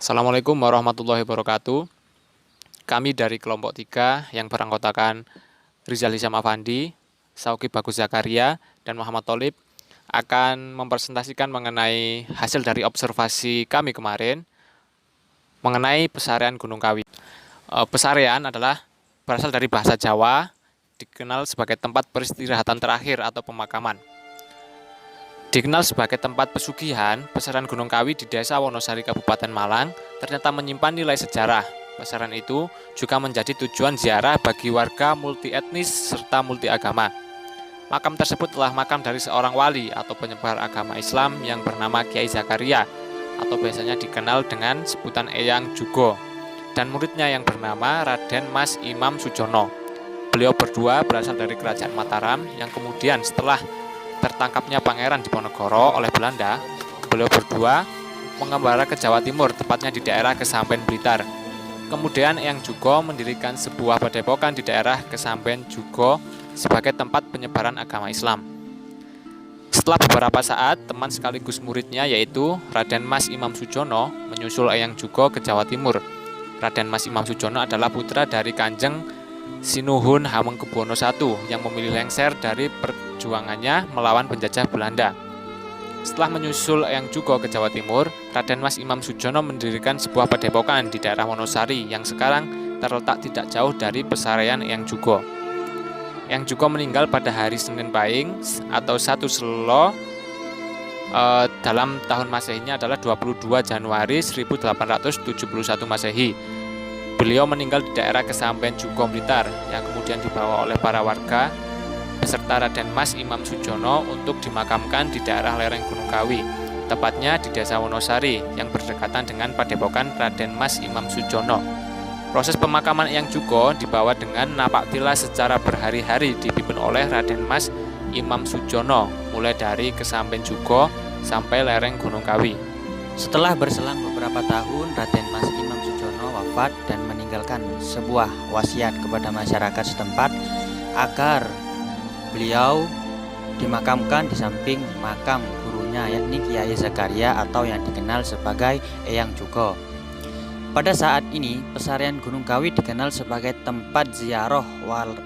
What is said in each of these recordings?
Assalamualaikum warahmatullahi wabarakatuh. Kami dari kelompok 3 yang beranggotakan Rizal Hisham Afandi, Sauki Bagus Zakaria, dan Muhammad Tholib akan mempresentasikan mengenai hasil dari observasi kami kemarin mengenai Pesarean Gunung Kawi. Pesarean adalah berasal dari bahasa Jawa, dikenal sebagai tempat peristirahatan terakhir atau pemakaman. Dikenal sebagai tempat pesugihan, Pesarean Gunung Kawi di Desa Wonosari, Kabupaten Malang, ternyata menyimpan nilai sejarah. Pesarean itu juga menjadi tujuan ziarah bagi warga multi etnis serta multi agama. Makam tersebut telah makam dari seorang wali atau penyebar agama Islam yang bernama Kiai Zakaria, atau biasanya dikenal dengan sebutan Eyang Jugo, dan muridnya yang bernama Raden Mas Imam Sujono. Beliau berdua berasal dari Kerajaan Mataram yang kemudian setelah tertangkapnya Pangeran Diponegoro oleh Belanda, beliau berdua mengembara ke Jawa Timur, tepatnya di daerah Kesamben Blitar. Kemudian Eyang Jugo mendirikan sebuah padepokan di daerah Kesamben Jugo sebagai tempat penyebaran agama Islam. Setelah beberapa saat, teman sekaligus muridnya yaitu Raden Mas Imam Sujono menyusul Eyang Jugo ke Jawa Timur. Raden Mas Imam Sujono adalah putra dari Kanjeng Sinuhun Hamengkubuwono I yang memilih lengser dari perjuangannya melawan penjajah Belanda. Setelah menyusul Eyang Jugo ke Jawa Timur, Raden Mas Imam Sujono mendirikan sebuah padepokan di daerah Wonosari yang sekarang terletak tidak jauh dari Pesarean Eyang Jugo. Eyang Jugo meninggal pada hari Senin Pahing atau 1 Selo dalam tahun Masehinya adalah 22 Januari 1871 Masehi. Beliau meninggal di daerah Kesamben Jugo Blitar yang kemudian dibawa oleh para warga beserta Raden Mas Imam Sujono untuk dimakamkan di daerah lereng Gunung Kawi, tepatnya di Desa Wonosari yang berdekatan dengan padepokan Raden Mas Imam Sujono. Proses pemakaman Eyang Jugo dibawa dengan napak tilas secara berhari-hari dipimpin oleh Raden Mas Imam Sujono, mulai dari Kesamben Jugo sampai lereng Gunung Kawi. Setelah berselang beberapa tahun, Raden Mas Imam Sujono wafat dan meninggalkan sebuah wasiat kepada masyarakat setempat agar beliau dimakamkan di samping makam gurunya, yakni Kiai Zakaria atau yang dikenal sebagai Eyang Jugo. Pada saat ini, Pesarean Gunung Kawi dikenal sebagai tempat ziarah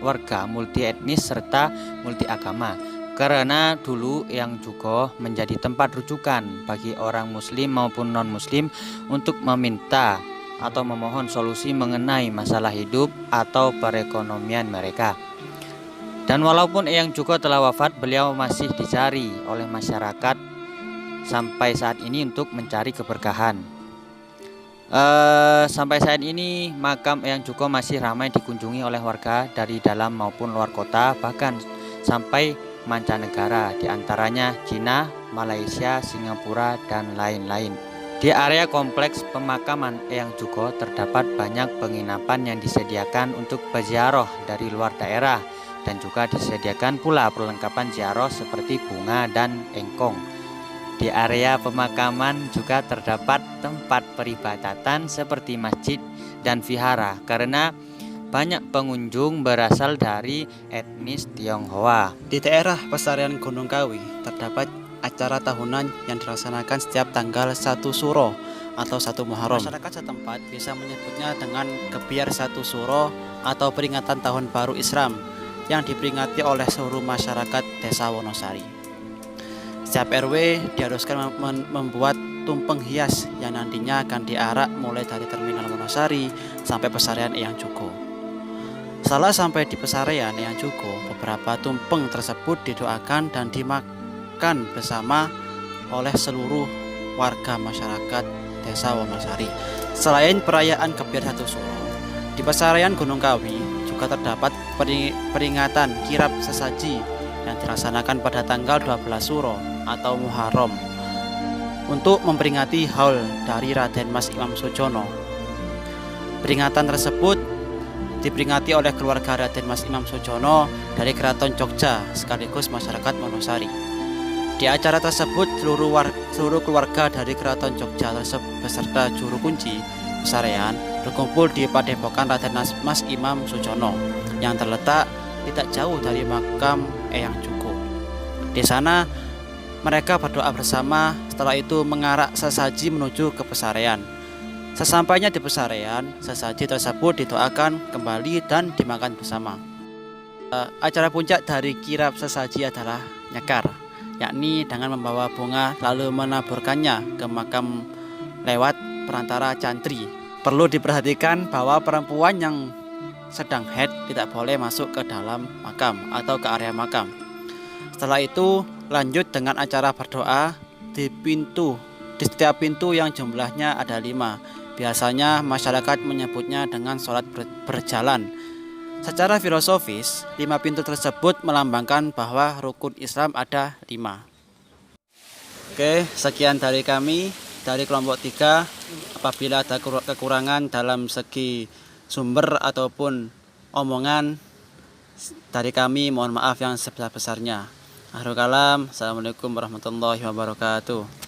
warga multi etnis serta multi agama, karena dulu Eyang Jugo menjadi tempat rujukan bagi orang muslim maupun non-muslim untuk meminta atau memohon solusi mengenai masalah hidup atau perekonomian mereka. Dan walaupun Eyang Jugo telah wafat, beliau masih dicari oleh masyarakat sampai saat ini untuk mencari keberkahan. Sampai saat ini makam Eyang Jugo masih ramai dikunjungi oleh warga dari dalam maupun luar kota, bahkan sampai mancanegara, diantaranya Cina, Malaysia, Singapura, dan lain-lain. Di area kompleks pemakaman Eyang Jugo terdapat banyak penginapan yang disediakan untuk peziarah dari luar daerah, dan juga disediakan pula perlengkapan ziarah seperti bunga dan engkong. Di area pemakaman juga terdapat tempat peribadatan seperti masjid dan vihara, karena banyak pengunjung berasal dari etnis Tionghoa. Di daerah Pesarean Gunung Kawi terdapat acara tahunan yang dilaksanakan setiap tanggal 1 Suro atau 1 Muharram. Masyarakat setempat bisa menyebutnya dengan Gebiar 1 Suro atau peringatan Tahun Baru Islam yang diperingati oleh seluruh masyarakat Desa Wonosari. Setiap RW diharuskan membuat tumpeng hias yang nantinya akan diarak mulai dari Terminal Wonosari sampai Pesarean Eyang Jugo. Setelah sampai di Pesarean Eyang Jugo, beberapa tumpeng tersebut didoakan dan dimakan bersama oleh seluruh warga masyarakat Desa Wonosari. Selain perayaan Gebiar 1 Suro, di Pesarean Gunung Kawi juga terdapat peringatan kirap sesaji yang dilaksanakan pada tanggal 12 Suro atau Muharram untuk memperingati haul dari Raden Mas Imam Sujono. Peringatan tersebut diperingati oleh keluarga Raden Mas Imam Sujono dari Keraton Jogja sekaligus masyarakat Wonosari. Di acara tersebut seluruh keluarga dari Keraton Jogja beserta juru kunci Pesarean berkumpul di padepokan Raden Mas Imam Sujono yang terletak tidak jauh dari makam Eyang Jugo. Di sana mereka berdoa bersama, setelah itu mengarak sesaji menuju ke Pesarean. Sesampainya di pesarian, sesaji tersebut didoakan kembali dan dimakan bersama. Acara puncak dari kirap sesaji adalah nyekar, yakni dengan membawa bunga lalu menaburkannya ke makam lewat perantara cantri. Perlu diperhatikan bahwa perempuan yang sedang haid tidak boleh masuk ke dalam makam atau ke area makam. Setelah itu lanjut dengan acara berdoa di setiap pintu yang jumlahnya ada 5. Biasanya masyarakat menyebutnya dengan sholat berjalan. Secara filosofis, 5 pintu tersebut melambangkan bahwa rukun Islam ada 5. Oke, sekian dari kami dari kelompok 3. Apabila ada kekurangan dalam segi sumber ataupun omongan dari kami, mohon maaf yang sebesar-besarnya. Akhirul kalam, assalamualaikum warahmatullahi wabarakatuh.